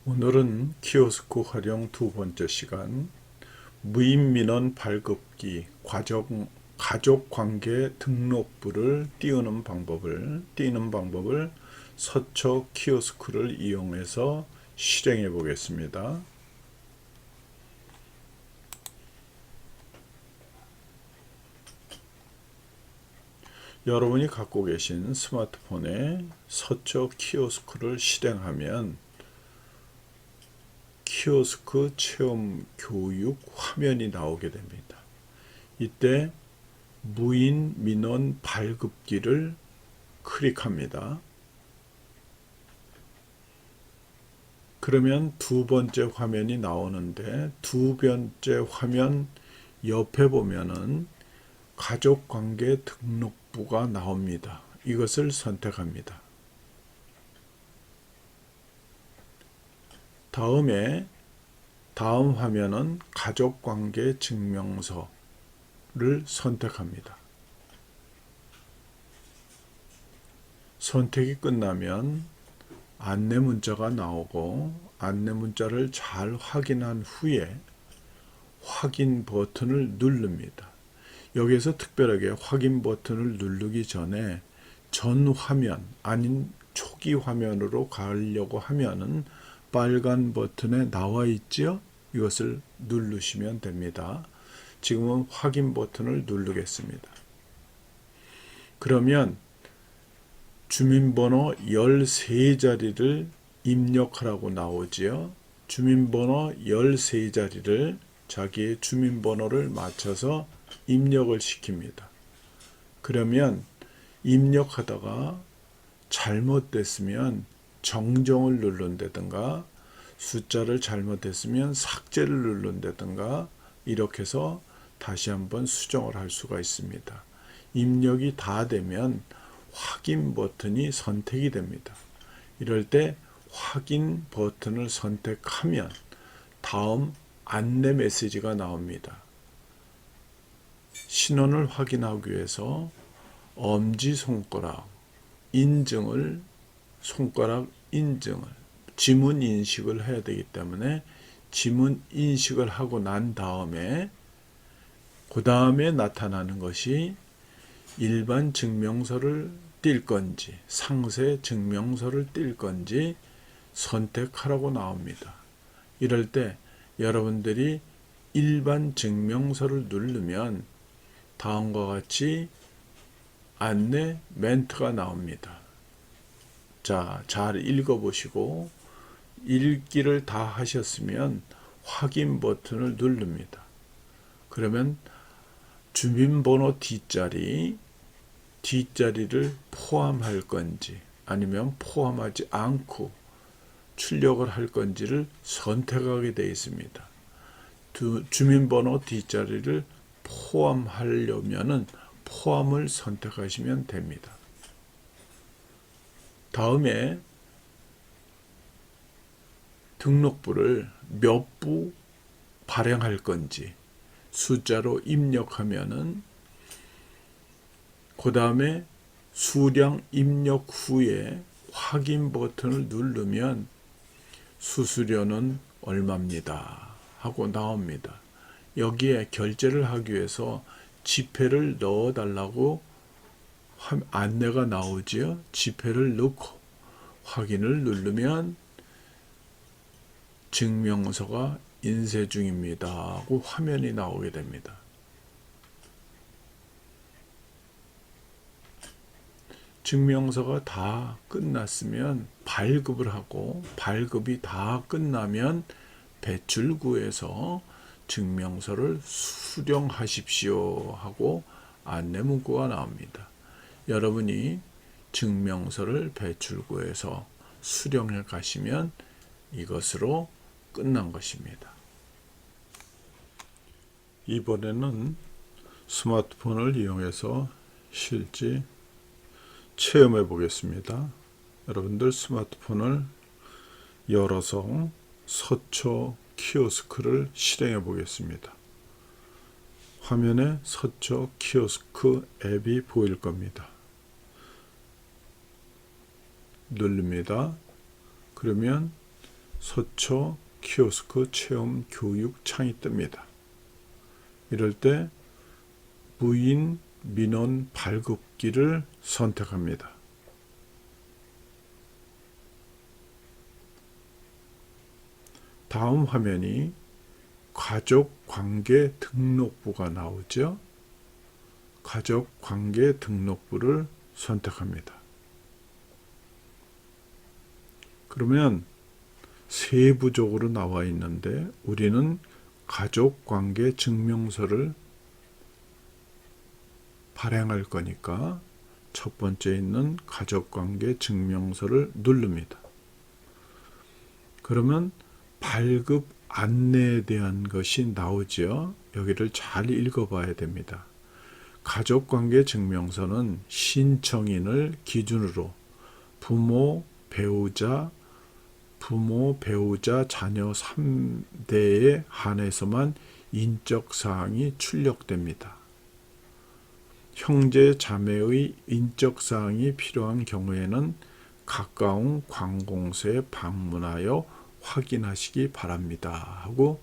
오늘은 키오스크 활용 두 번째 시간, 무인민원 발급기 가족관계 등록부를 띄우는 방법을 서초 키오스크를 이용해서 실행해 보겠습니다. 여러분이 갖고 계신 스마트폰에 서초 키오스크를 실행하면 키오스크 체험 교육 화면이 나오게 됩니다. 이때 무인 민원 발급기를 클릭합니다. 그러면 두 번째 화면이 나오는데, 두 번째 화면 옆에 보면은 가족관계 등록부가 나옵니다. 이것을 선택합니다. 다음 화면은 가족관계 증명서를 선택합니다. 선택이 끝나면 안내 문자가 나오고, 안내 문자를 잘 확인한 후에 확인 버튼을 누릅니다. 여기에서 특별하게 확인 버튼을 누르기 전에 전 화면 아닌 초기 화면으로 가려고 하면은 빨간 버튼에 나와 있죠? 이것을 누르시면 됩니다. 지금은 확인 버튼을 누르겠습니다. 그러면 주민번호 13자리를 입력하라고 나오지요. 주민번호 13자리를 자기의 주민번호를 맞춰서 입력을 시킵니다. 그러면 입력하다가 잘못됐으면 정정을 누른다든가, 숫자를 잘못했으면 삭제를 누른다든가, 이렇게 해서 다시 한번 수정을 할 수가 있습니다. 입력이 다 되면 확인 버튼이 선택이 됩니다. 이럴 때 확인 버튼을 선택하면 다음 안내 메시지가 나옵니다. 신원을 확인하기 위해서 엄지손가락 인증을 지문 인식을 해야 되기 때문에 지문 인식을 하고 난 다음에 그 다음에 나타나는 것이 일반 증명서를 띌 건지 상세 증명서를 띌 건지 선택하라고 나옵니다. 이럴 때 여러분들이 일반 증명서를 누르면 다음과 같이 안내 멘트가 나옵니다. 자, 잘 읽어보시고 읽기를 다 하셨으면 확인 버튼을 누릅니다. 그러면 주민번호 뒷자리를 포함할 건지 아니면 포함하지 않고 출력을 할 건지를 선택하게 되어 있습니다. 주민번호 뒷자리를 포함하려면은 포함을 선택하시면 됩니다. 다음에 등록부를 몇 부 발행할 건지 숫자로 입력하면은 그 다음에 수량 입력 후에 확인 버튼을 누르면 수수료는 얼마입니다 하고 나옵니다. 여기에 결제를 하기 위해서 지폐를 넣어 달라고 안내가 나오지요. 지폐를 넣고 확인을 누르면 증명서가 인쇄 중입니다 하고 화면이 나오게 됩니다. 증명서가 다 끝났으면 발급을 하고, 발급이 다 끝나면 배출구에서 증명서를 수령하십시오 하고 안내 문구가 나옵니다. 여러분이 증명서를 배출구에서 수령해 가시면 이것으로 끝난 것입니다. 이번에는 스마트폰을 이용해서 실제 체험해 보겠습니다. 여러분들 스마트폰을 열어서 서초 키오스크를 실행해 보겠습니다. 화면에 서초 키오스크 앱이 보일 겁니다. 누릅니다. 그러면 서초 키오스크 체험 교육 창이 뜹니다. 이럴 때 무인 민원 발급기를 선택합니다. 다음 화면이 가족관계 등록부가 나오죠. 가족관계 등록부를 선택합니다. 그러면 세부적으로 나와 있는데 우리는 가족관계 증명서를 발행할 거니까 첫 번째 있는 가족관계 증명서를 누릅니다. 그러면 발급 안내에 대한 것이 나오죠. 여기를 잘 읽어봐야 됩니다. 가족관계 증명서는 신청인을 기준으로 부모, 배우자, 자녀 3대에 한해서만 인적사항이 출력됩니다. 형제, 자매의 인적사항이 필요한 경우에는 가까운 관공서에 방문하여 확인하시기 바랍니다 하고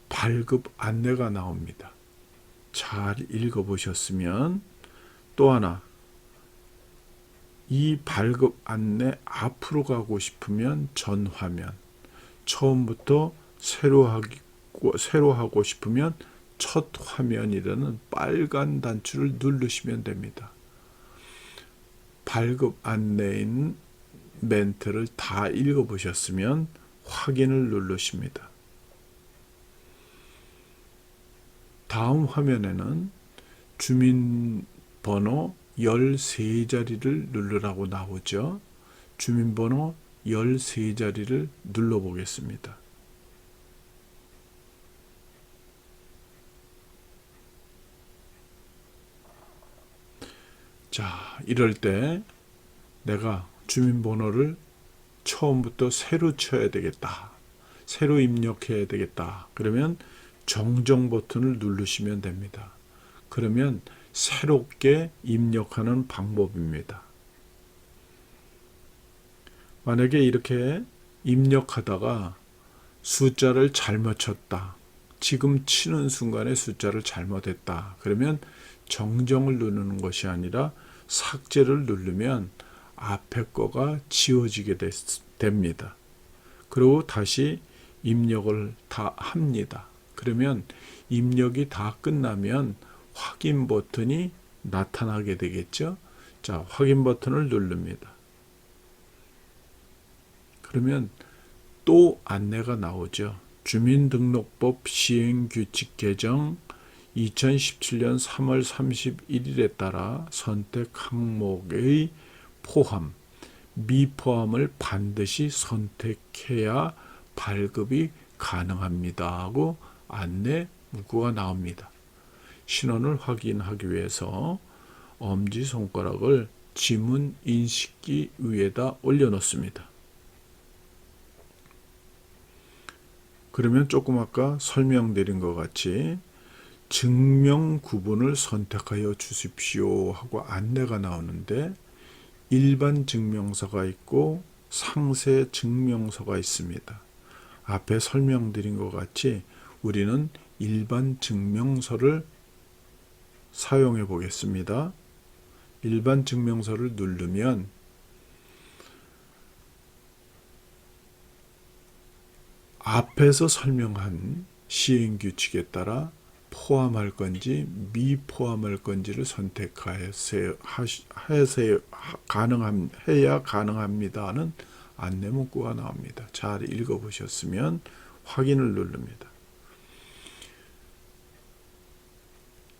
발급 안내가 나옵니다. 잘 읽어보셨으면 또 하나, 이 발급 안내 앞으로 가고 싶으면 전 화면, 처음부터 새로 하고 싶으면 첫 화면이라는 빨간 단추를 누르시면 됩니다. 발급 안내인 멘트를 다 읽어보셨으면 확인을 누르십니다. 다음 화면에는 주민번호 13자리를 누르라고 나오죠. 주민번호 13자리를 눌러보겠습니다. 자, 이럴 때 내가 주민번호를 처음부터 새로 쳐야 되겠다. 새로 입력해야 되겠다. 그러면 정정 버튼을 누르시면 됩니다. 그러면 새롭게 입력하는 방법입니다. 만약에 이렇게 입력하다가 숫자를 잘못 쳤다. 지금 치는 순간에 숫자를 잘못했다. 그러면 정정을 누르는 것이 아니라 삭제를 누르면 앞에 거가 지워지게 됩니다. 그리고 다시 입력을 다 합니다. 그러면 입력이 다 끝나면 확인 버튼이 나타나게 되겠죠. 자, 확인 버튼을 누릅니다. 그러면 또 안내가 나오죠. 주민등록법 시행규칙 개정 2017년 3월 31일에 따라 선택 항목의 포함, 미포함을 반드시 선택해야 발급이 가능합니다 하고 안내 문구가 나옵니다. 신원을 확인하기 위해서 엄지손가락을 지문 인식기 위에다 올려놓습니다. 그러면 조금 아까 설명드린 것 같이 증명 구분을 선택하여 주십시오 하고 안내가 나오는데 일반 증명서가 있고 상세 증명서가 있습니다. 앞에 설명드린 것 같이 우리는 일반 증명서를 사용해 보겠습니다. 일반 증명서를 누르면 앞에서 설명한 시행규칙에 따라 포함할 건지 미포함할 건지를 해야 가능합니다는 안내 문구가 나옵니다. 잘 읽어보셨으면 확인을 누릅니다.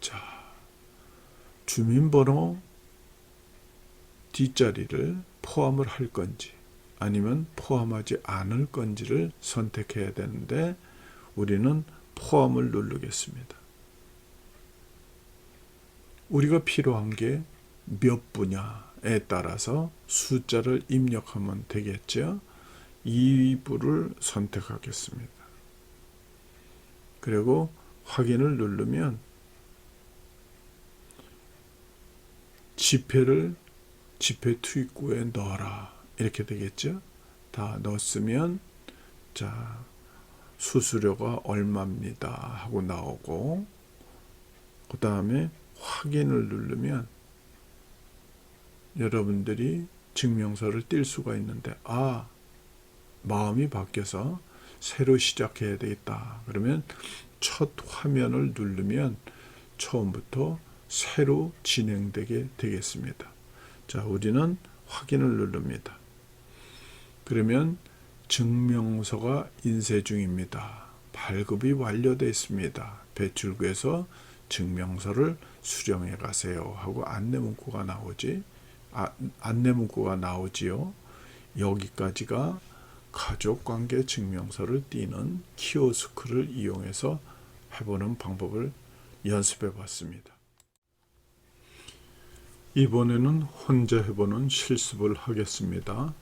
자, 주민번호 뒷자리를 포함을 할 건지 아니면 포함하지 않을 건지를 선택해야 되는데 우리는 포함을 누르겠습니다. 우리가 필요한 게 몇 부냐에 따라서 숫자를 입력하면 되겠죠. 2부를 선택하겠습니다. 그리고 확인을 누르면 지폐를 지폐 투입구에 넣어라 이렇게 되겠죠. 다 넣었으면 자, 수수료가 얼마입니다 하고 나오고, 그 다음에 확인을 누르면 여러분들이 증명서를 띌 수가 있는데, 마음이 바뀌어서 새로 시작해야 되겠다. 그러면 첫 화면을 누르면 처음부터 새로 진행되게 되겠습니다. 자, 우리는 확인을 누릅니다. 그러면 증명서가 인쇄 중입니다. 발급이 완료되어 있습니다. 배출구에서 증명서를 수령해 가세요 하고 안내문구가 나오지요. 여기까지가 가족관계 증명서를 띄는 키오스크를 이용해서 해보는 방법을 연습해 봤습니다. 이번에는 혼자 해보는 실습을 하겠습니다.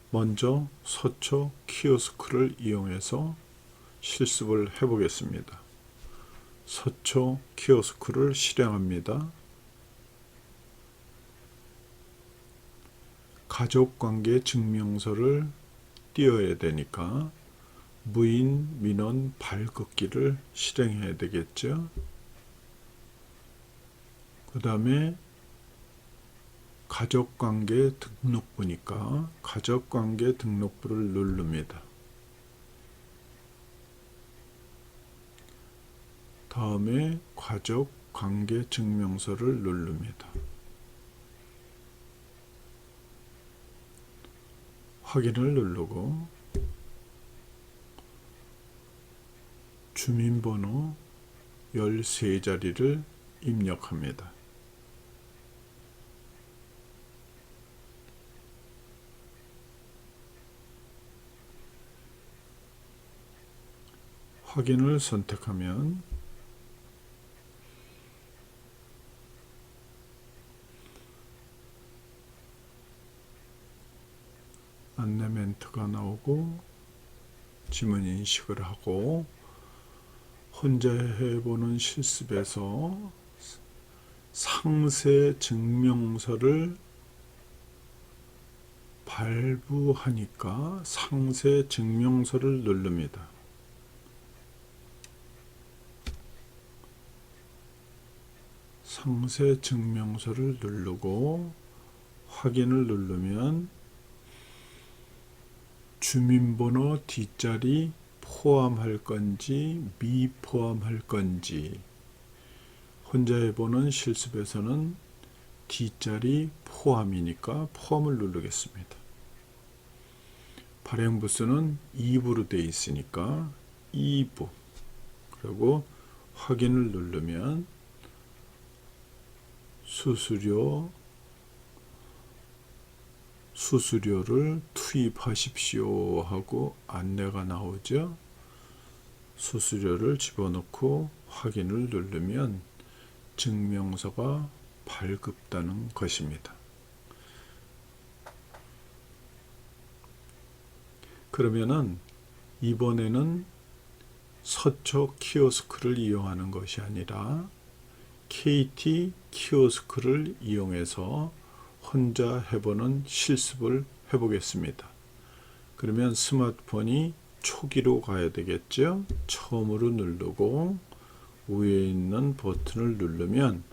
먼저 서초 키오스크를 이용해서 실습을 해보겠습니다. 서초 키오스크를 실행합니다. 가족관계 증명서를 띄어야 되니까 무인 민원 발급기를 실행해야 되겠죠. 그 다음에 가족관계 등록부니까 가족관계 등록부를 누릅니다. 다음에 가족관계 증명서를 누릅니다. 확인을 누르고 주민번호 13자리를 입력합니다. 확인을 선택하면 안내 멘트가 나오고 지문 인식을 하고 혼자 해보는 실습에서 상세 증명서를 발부하니까 상세 증명서를 누릅니다. 상세 증명서를 누르고 확인을 누르면 주민번호 뒷자리 포함할 건지 미포함할 건지 혼자 해보는 실습에서는 뒷자리 포함이니까 포함을 누르겠습니다. 발행 부수는 2부로 되어 있으니까 2부 그리고 확인을 누르면 수수료를 투입하십시오 하고 안내가 나오죠. 수수료를 집어넣고 확인을 누르면 증명서가 발급되는 것입니다. 그러면은 이번에는 서초 키오스크를 이용하는 것이 아니라 KT 키오스크를 이용해서 혼자 해보는 실습을 해보겠습니다. 그러면 스마트폰이 초기로 가야 되겠죠. 처음으로 누르고 위에 있는 버튼을 누르면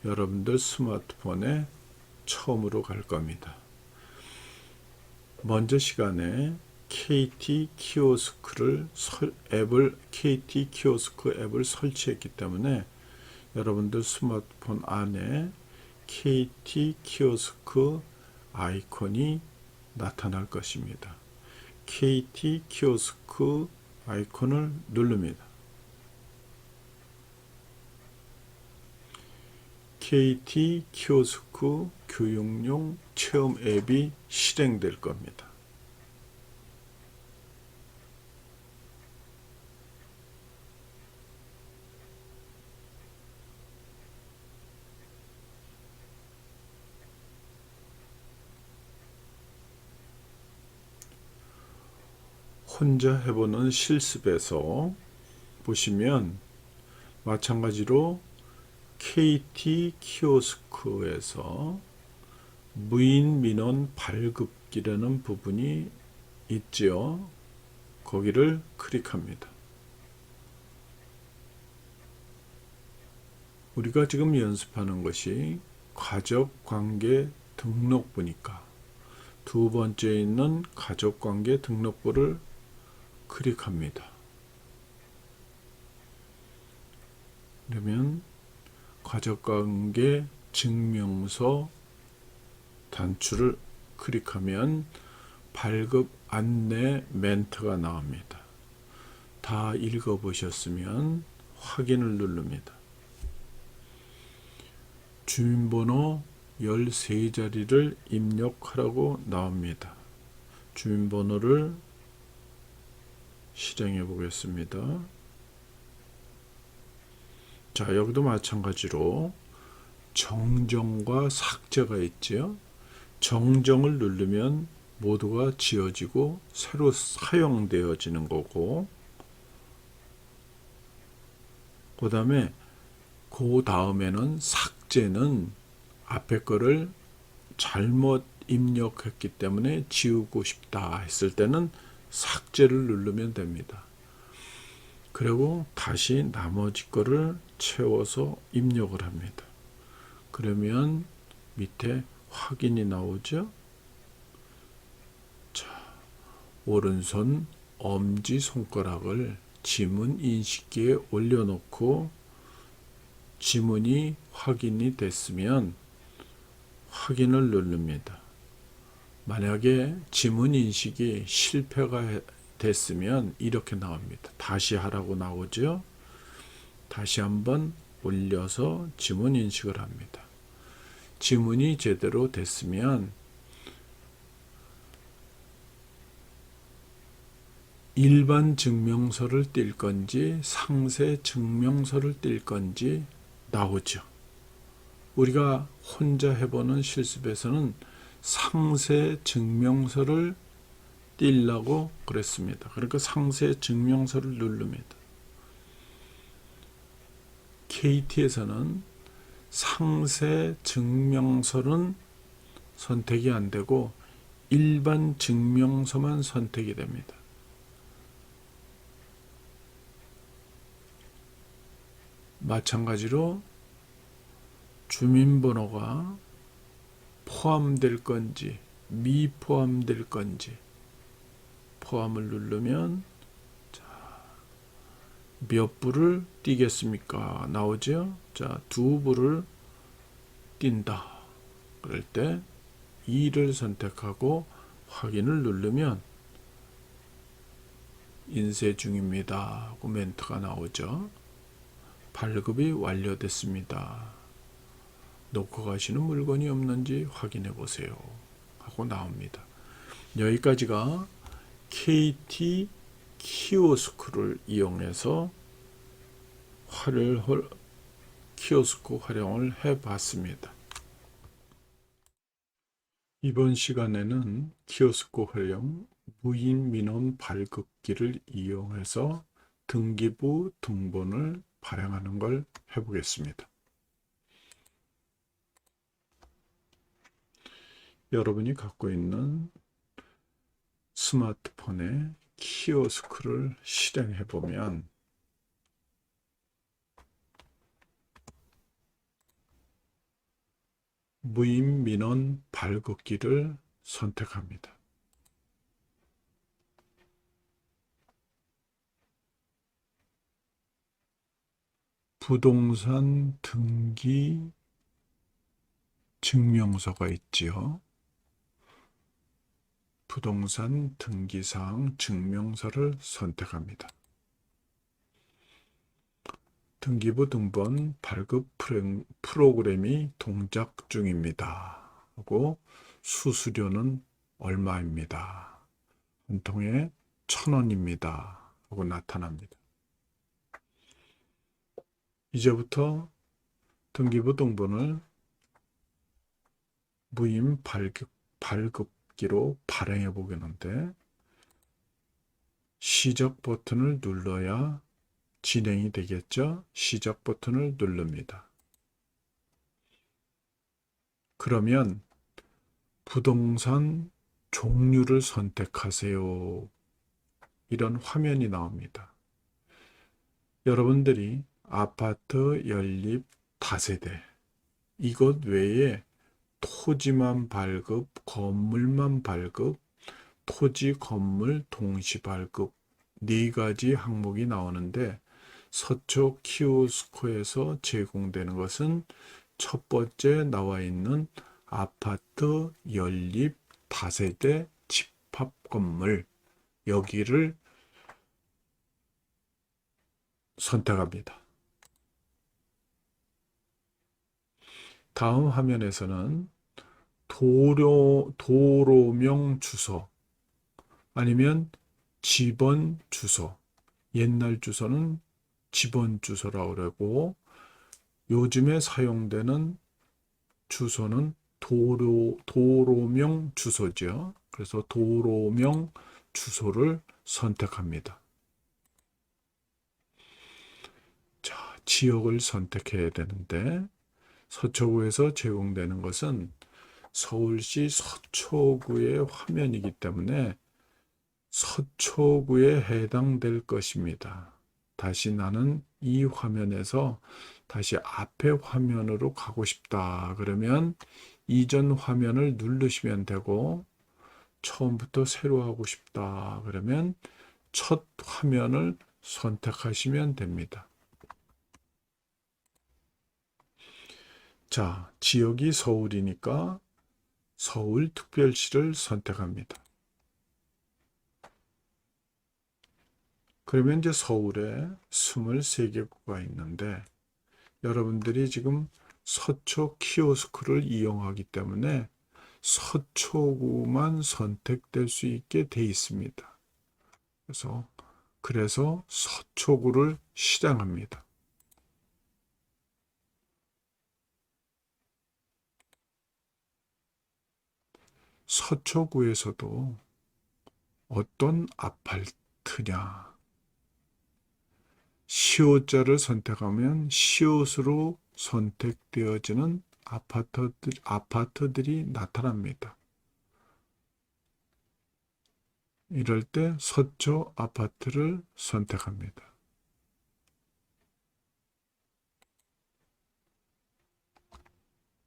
여러분들 스마트폰에 처음으로 갈 겁니다. 먼저 시간에 KT 키오스크 앱을 설치했기 때문에 여러분들 스마트폰 안에 KT 키오스크 아이콘이 나타날 것입니다. KT 키오스크 아이콘을 누릅니다. KT 키오스크 교육용 체험 앱이 실행될 겁니다. 혼자 해보는 실습에서 보시면 마찬가지로 KT 키오스크에서 무인 민원 발급기라는 부분이 있지요. 거기를 클릭합니다. 우리가 지금 연습하는 것이 가족관계 등록부니까 두 번째에 있는 가족관계 등록부를 클릭합니다. 그러면 가족관계 증명서 단추를 클릭하면 발급 안내 멘트가 나옵니다. 다 읽어보셨으면 확인을 누릅니다. 주민번호 13자리를 입력하라고 나옵니다. 주민번호를 실행해 보겠습니다. 자, 여기도 마찬가지로 정정과 삭제가 있죠. 정정을 누르면 모두가 지워지고 새로 사용되어지는 거고, 그 다음에는 삭제는 앞에 거를 잘못 입력했기 때문에 지우고 싶다 했을 때는 삭제를 누르면 됩니다. 그리고 다시 나머지 거를 채워서 입력을 합니다. 그러면 밑에 확인이 나오죠. 자, 오른손 엄지손가락을 지문 인식기에 올려놓고 지문이 확인이 됐으면 확인을 누릅니다. 만약에 지문 인식이 실패가 됐으면 이렇게 나옵니다. 다시 하라고 나오죠. 다시 한번 올려서 지문 인식을 합니다. 지문이 제대로 됐으면 일반 증명서를 띌 건지 상세 증명서를 띌 건지 나오죠. 우리가 혼자 해보는 실습에서는 상세 증명서를 띄려고 그랬습니다. 그러니까 상세 증명서를 누릅니다. KT에서는 상세 증명서는 선택이 안 되고 일반 증명서만 선택이 됩니다. 마찬가지로 주민번호가 포함될 건지 미포함될 건지 포함을 누르면 몇 부를 띄겠습니까? 나오죠? 자, 2부를 띈다. 그럴 때 2를 선택하고 확인을 누르면 인쇄 중입니다 하고 멘트가 나오죠. 발급이 완료됐습니다. 놓고 가시는 물건이 없는지 확인해 보세요 하고 나옵니다. 여기까지가 KT 키오스크를 이용해서 키오스크 활용을 해 봤습니다. 이번 시간에는 키오스크 활용 무인 민원 발급기를 이용해서 등기부 등본을 발행하는 걸 해보겠습니다. 여러분이 갖고 있는 스마트폰에 키오스크를 실행해 보면 무인 민원 발급기를 선택합니다. 부동산 등기 증명서가 있지요. 부동산 등기사항 증명서를 선택합니다. 등기부 등본 발급 프로그램이 동작 중입니다. 하고 수수료는 얼마입니다. 한 통에 1,000원입니다. 하고 나타납니다. 이제부터 등기부 등본을 무인 발급기로 발행해 보겠는데 시작 버튼을 눌러야 진행이 되겠죠. 시작 버튼을 누릅니다. 그러면 부동산 종류를 선택하세요 이런 화면이 나옵니다. 여러분들이 아파트 연립 다세대, 이것 외에 토지만 발급, 건물만 발급, 토지, 건물 동시 발급 네 가지 항목이 나오는데 서초 키오스코에서 제공되는 것은 첫 번째 나와 있는 아파트 연립 다세대 집합 건물, 여기를 선택합니다. 다음 화면에서는 도로명 주소 아니면 집원 주소, 옛날 주소는 집원 주소라고 그러고 요즘에 사용되는 주소는 도로명 주소죠. 그래서 도로명 주소를 선택합니다. 자, 지역을 선택해야 되는데 서초구에서 제공되는 것은 서울시 서초구의 화면이기 때문에 서초구에 해당될 것입니다. 다시 나는 이 화면에서 다시 앞에 화면으로 가고 싶다. 그러면 이전 화면을 누르시면 되고 처음부터 새로 하고 싶다. 그러면 첫 화면을 선택하시면 됩니다. 자, 지역이 서울이니까 서울특별시를 선택합니다. 그러면 이제 서울에 23개구가 있는데 여러분들이 지금 서초 키오스크를 이용하기 때문에 서초구만 선택될 수 있게 돼 있습니다. 그래서 서초구를 실행합니다. 서초구에서도 어떤 아파트냐, 시옷자를 선택하면 시옷으로 선택되어지는 아파트들이 나타납니다. 이럴 때 서초 아파트를 선택합니다.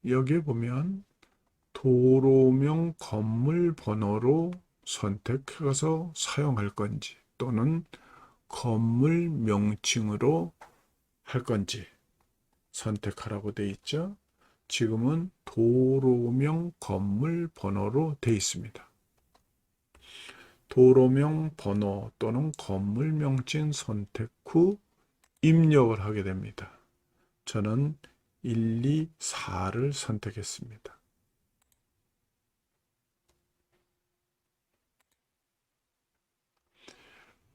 여기에 보면 도로명 건물 번호로 선택해서 사용할 건지 또는 건물 명칭으로 할 건지 선택하라고 되어 있죠. 지금은 도로명 건물 번호로 되어 있습니다. 도로명 번호 또는 건물 명칭 선택 후 입력을 하게 됩니다. 저는 1, 2, 4를 선택했습니다.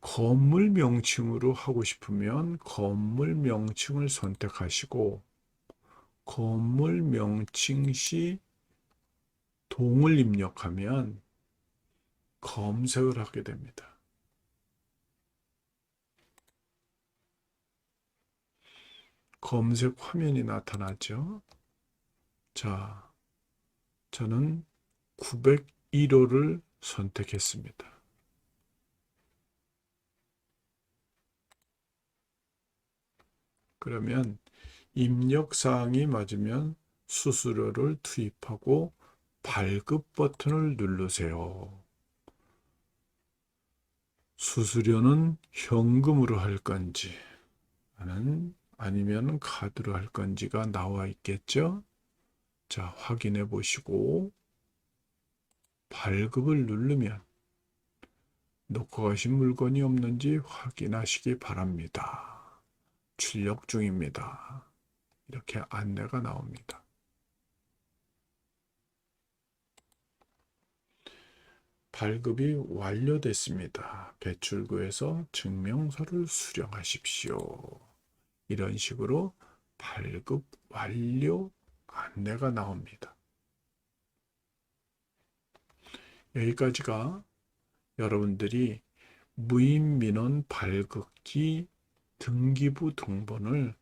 건물 명칭으로 하고 싶으면 건물 명칭을 선택하시고 건물 명칭 시 동을 입력하면 검색을 하게 됩니다. 검색 화면이 나타나죠. 자, 저는 901호를 선택했습니다. 그러면 입력사항이 맞으면 수수료를 투입하고 발급 버튼을 누르세요. 수수료는 현금으로 할 건지 아니면 카드로 할 건지가 나와 있겠죠. 자, 확인해 보시고 발급을 누르면 놓고 가신 물건이 없는지 확인하시기 바랍니다. 출력 중입니다. 이렇게 안내가 나옵니다. 발급이 완료됐습니다. 배출구에서 증명서를 수령하십시오. 이런 식으로 발급 완료 안내가 나옵니다. 여기까지가 여러분들이 무인민원 발급기 등기부 등본을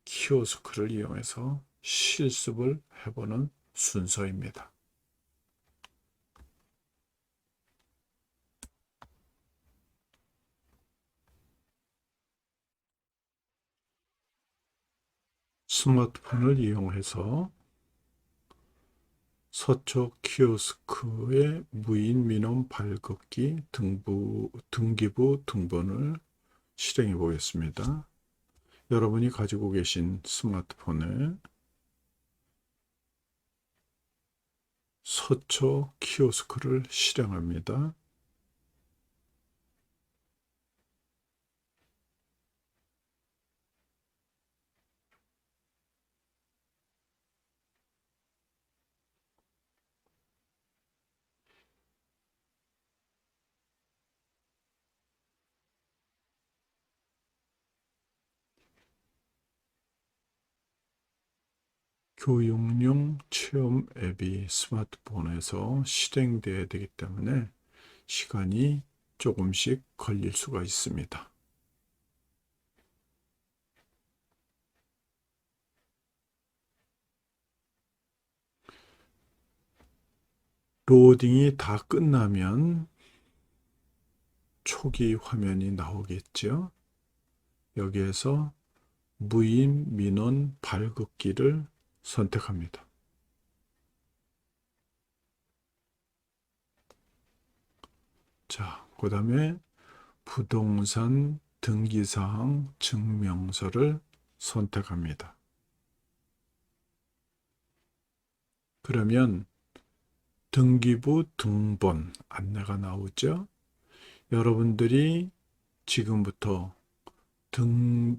키오스크를 이용해서 실습을 해보는 순서입니다. 스마트폰을 이용해서 서초 키오스크의 무인 민원 발급기 등기부 등본을 실행해 보겠습니다. 여러분이 가지고 계신 스마트폰에 서초 키오스크를 실행합니다. 교육용 체험 앱이 스마트폰에서 실행되어야 되기 때문에 시간이 조금씩 걸릴 수가 있습니다. 로딩이 다 끝나면 초기 화면이 나오겠죠. 여기에서 무인 민원 발급기를 선택합니다. 자, 그 다음에 부동산 등기사항 증명서를 선택합니다. 그러면 등기부 등본 안내가 나오죠. 여러분들이 지금부터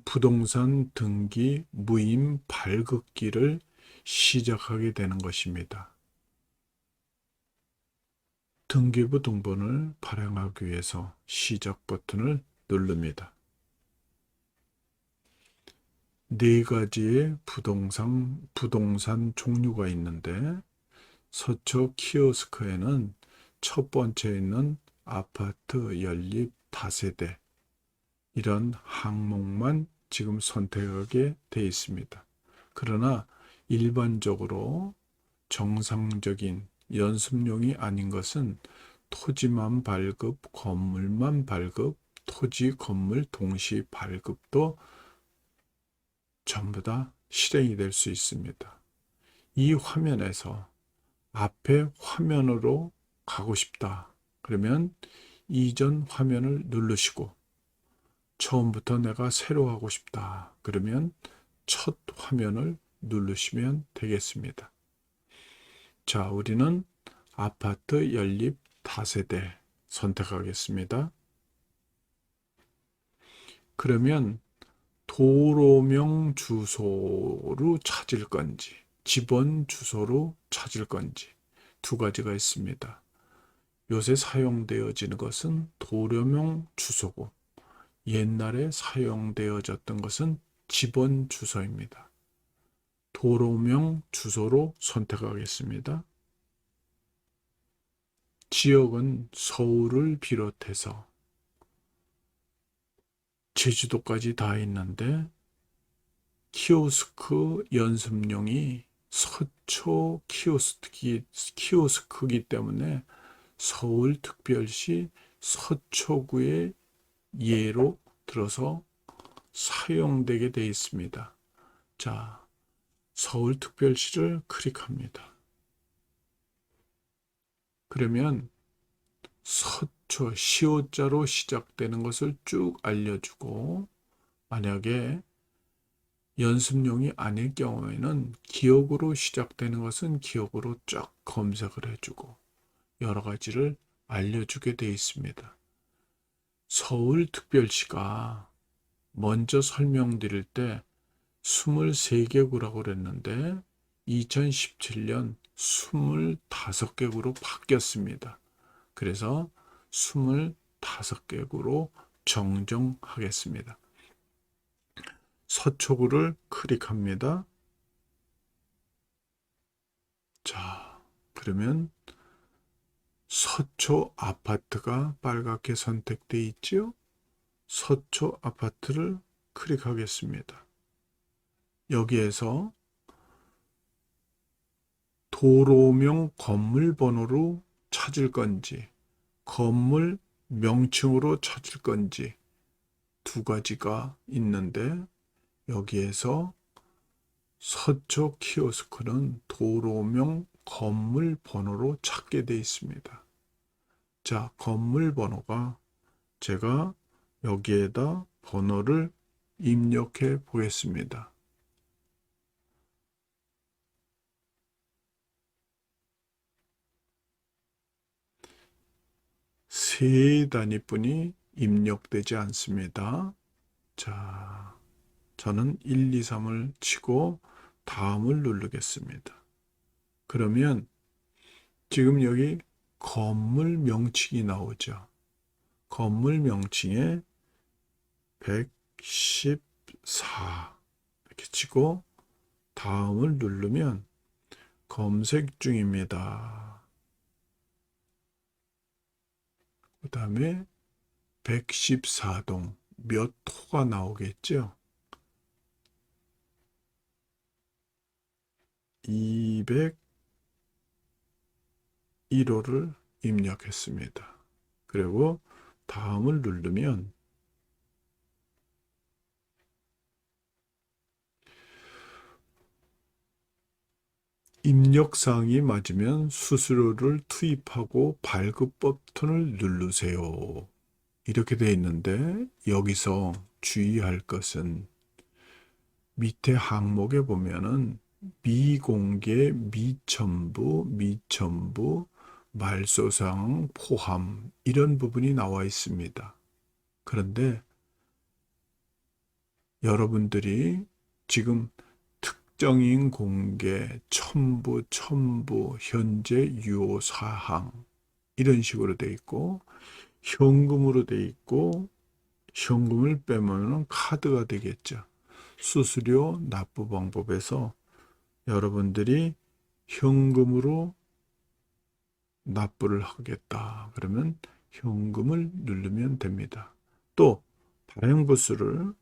부동산 등기 무임 발급기를 시작하게 되는 것입니다. 등기부 등본을 발행하기 위해서 시작 버튼을 누릅니다. 네 가지의 부동산 종류가 있는데 서초 키오스크에는 첫 번째 있는 아파트 연립 다세대 이런 항목만 지금 선택하게 되어 있습니다. 그러나 일반적으로 정상적인 연습용이 아닌 것은 토지만 발급, 건물만 발급, 토지, 건물 동시 발급도 전부 다 실행이 될 수 있습니다. 이 화면에서 앞에 화면으로 가고 싶다. 그러면 이전 화면을 누르시고 처음부터 내가 새로 하고 싶다. 그러면 첫 화면을 누르시면 되겠습니다. 자, 우리는 아파트 연립 다세대 선택하겠습니다. 그러면 도로명 주소로 찾을 건지 집원 주소로 찾을 건지 두 가지가 있습니다. 요새 사용되어지는 것은 도로명 주소고 옛날에 사용되어졌던 것은 집원 주소입니다. 도로명 주소로 선택하겠습니다. 지역은 서울을 비롯해서 제주도까지 다 있는데 키오스크 연습용이 서초 키오스크이기 때문에 서울특별시 서초구의 예로 들어서 사용되게 되어 있습니다. 자, 서울특별시를 클릭합니다. 그러면 서초 시오자로 시작되는 것을 쭉 알려주고 만약에 연습용이 아닐 경우에는 기억으로 시작되는 것은 기억으로 쫙 검색을 해주고 여러 가지를 알려주게 되어 있습니다. 서울특별시가 먼저 설명드릴 때 23개구라고 그랬는데 2017년 25개구로 바뀌었습니다. 그래서 25개구로 정정하겠습니다. 서초구를 클릭합니다. 자, 그러면 서초 아파트가 빨갛게 선택되어 있죠? 서초 아파트를 클릭하겠습니다. 여기에서 도로명 건물 번호로 찾을 건지 건물 명칭으로 찾을 건지 두 가지가 있는데 여기에서 서초 키오스크는 도로명 건물 번호로 찾게 되어 있습니다. 자, 건물 번호가 제가 여기에다 번호를 입력해 보겠습니다. 세 단위뿐이 입력되지 않습니다. 자, 저는 1, 2, 3을 치고 다음을 누르겠습니다. 그러면 지금 여기 건물 명칭이 나오죠. 건물 명칭에 114 이렇게 치고 다음을 누르면 검색 중입니다. 그 다음에 114동 몇 호가 나오겠죠? 201호를 입력했습니다. 그리고 다음을 누르면 입력사항이 맞으면 수수료를 투입하고 발급 버튼을 누르세요. 이렇게 되어 있는데 여기서 주의할 것은 밑에 항목에 보면은 미공개, 미첨부, 말소상 포함 이런 부분이 나와 있습니다. 그런데 여러분들이 지금 특정인 공개, 첨부, 현재 유효 사항 이런 식으로 돼 있고 현금으로 돼 있고 현금을 빼면 카드가 되겠죠. 수수료 납부 방법에서 여러분들이 현금으로 납부를 하겠다. 그러면 현금을 누르면 됩니다. 또 발행 부수를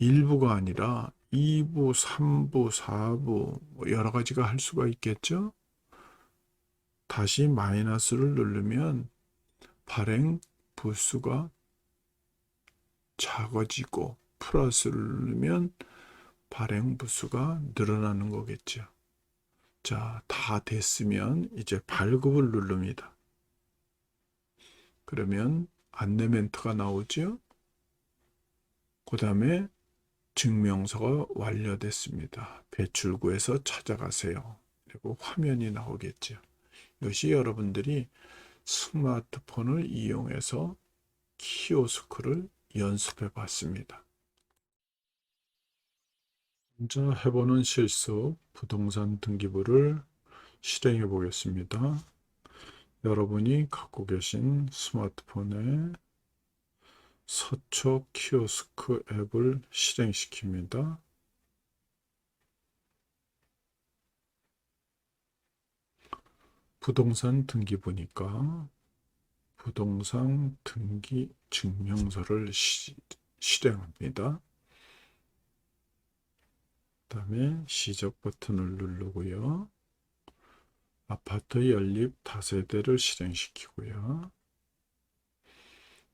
1부가 아니라 2부, 3부, 4부 여러 가지가 할 수가 있겠죠. 다시 마이너스를 누르면 발행 부수가 작아지고 플러스를 누르면 발행 부수가 늘어나는 거겠죠. 자, 다 됐으면 이제 발급을 누릅니다. 그러면 안내 멘트가 나오죠. 그 다음에 증명서가 완료됐습니다. 배출구에서 찾아가세요. 그리고 화면이 나오겠죠. 이것이 여러분들이 스마트폰을 이용해서 키오스크를 연습해 봤습니다. 먼저 해보는 실습 부동산 등기부를 실행해 보겠습니다. 여러분이 갖고 계신 스마트폰에 서초 키오스크 앱을 실행시킵니다. 부동산 등기부니까 부동산 등기 증명서를 실행합니다. 그 다음에 시작 버튼을 누르고요. 아파트 연립 다세대를 실행시키고요.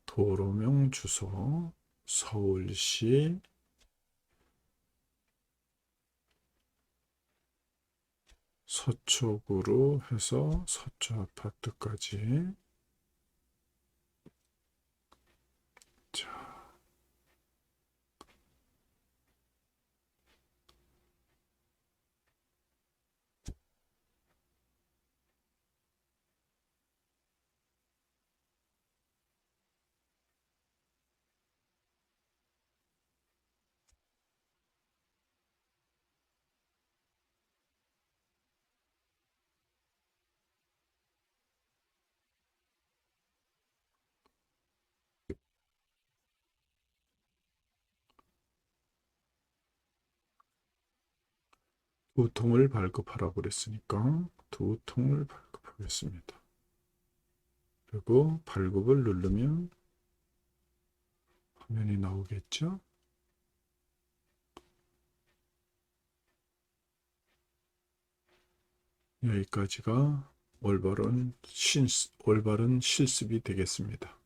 도로명 주소 서울시 서초구로 해서 서초 아파트까지. 자, 두 통을 발급하라고 그랬으니까 두 통을 발급하겠습니다. 그리고 발급을 누르면 화면이 나오겠죠? 여기까지가 올바른 실습이 되겠습니다.